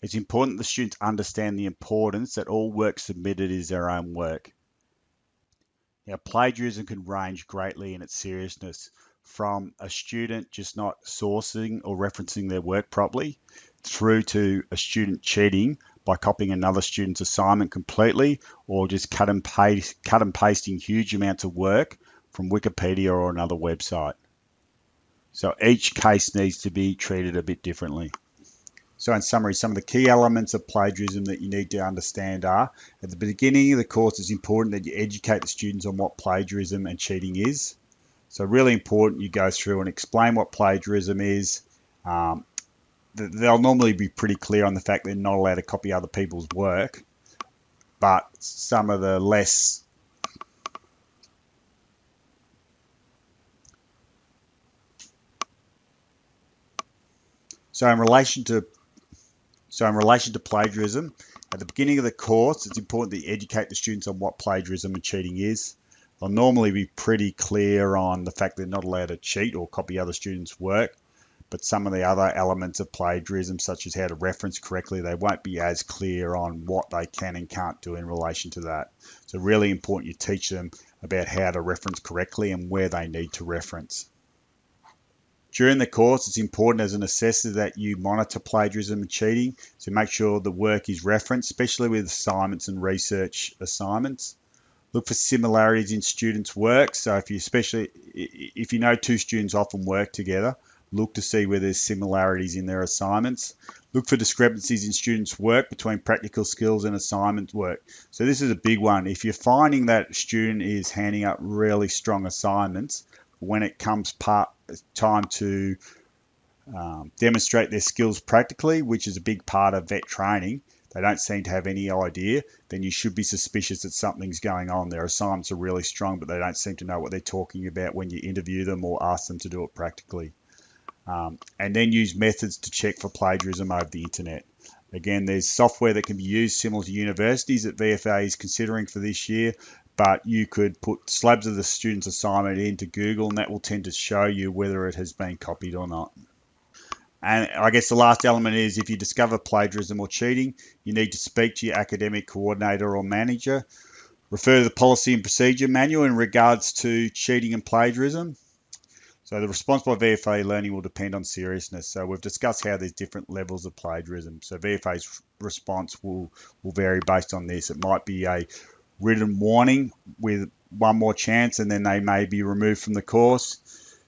It's important the students understand the importance that all work submitted is their own work. Now, plagiarism can range greatly in its seriousness, from a student just not sourcing or referencing their work properly, through to a student cheating by copying another student's assignment completely, or just cut and pasting huge amounts of work from Wikipedia or another website. So each case needs to be treated a bit differently. So in summary, some of the key elements of plagiarism that you need to understand are, at the beginning of the course, it's important that you educate the students on what plagiarism and cheating is. So really important you go through and explain what plagiarism is. They'll normally be pretty clear on the fact they're not allowed to copy other people's work, but some of the less so in relation to plagiarism, at the beginning of the course, it's important that you educate the students on what plagiarism and cheating is. They'll normally be pretty clear on the fact they're not allowed to cheat or copy other students' work, but some of the other elements of plagiarism, such as how to reference correctly, they won't be as clear on what they can and can't do in relation to that. So really important you teach them about how to reference correctly and where they need to reference. During the course, it's important as an assessor that you monitor plagiarism and cheating, so make sure the work is referenced, especially with assignments and research assignments. Look for similarities in students' work. So if you know two students often work together, look to see where there's similarities in their assignments. Look for discrepancies in students' work between practical skills and assignment work. So this is a big one. If you're finding that a student is handing up really strong assignments, when it comes time to demonstrate their skills practically, which is a big part of vet training, they don't seem to have any idea, then you should be suspicious that something's going on. Their assignments are really strong, but they don't seem to know what they're talking about when you interview them or ask them to do it practically. And then use methods to check for plagiarism over the internet. Again, there's software that can be used similar to universities that VFA is considering for this year, but you could put slabs of the student's assignment into Google and that will tend to show you whether it has been copied or not. And I guess the last element is if you discover plagiarism or cheating, you need to speak to your academic coordinator or manager. Refer to the policy and procedure manual in regards to cheating and plagiarism. So the response by VFA learning will depend on seriousness. So we've discussed how there's different levels of plagiarism. So VFA's response will vary based on this. It might be a written warning with one more chance and then they may be removed from the course,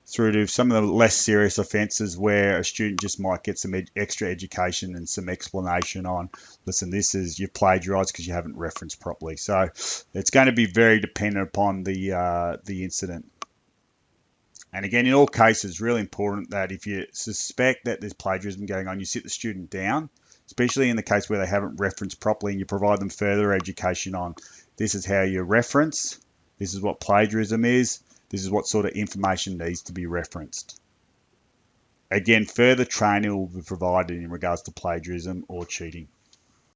through to some of the less serious offences where a student just might get some extra education and some explanation on, listen, this is you've plagiarised because you haven't referenced properly. So it's going to be very dependent upon the incident. And again, in all cases, really important that if you suspect that there's plagiarism going on, you sit the student down, especially in the case where they haven't referenced properly, and you provide them further education on this is how you reference, this is what plagiarism is, this is what sort of information needs to be referenced. Again, further training will be provided in regards to plagiarism or cheating.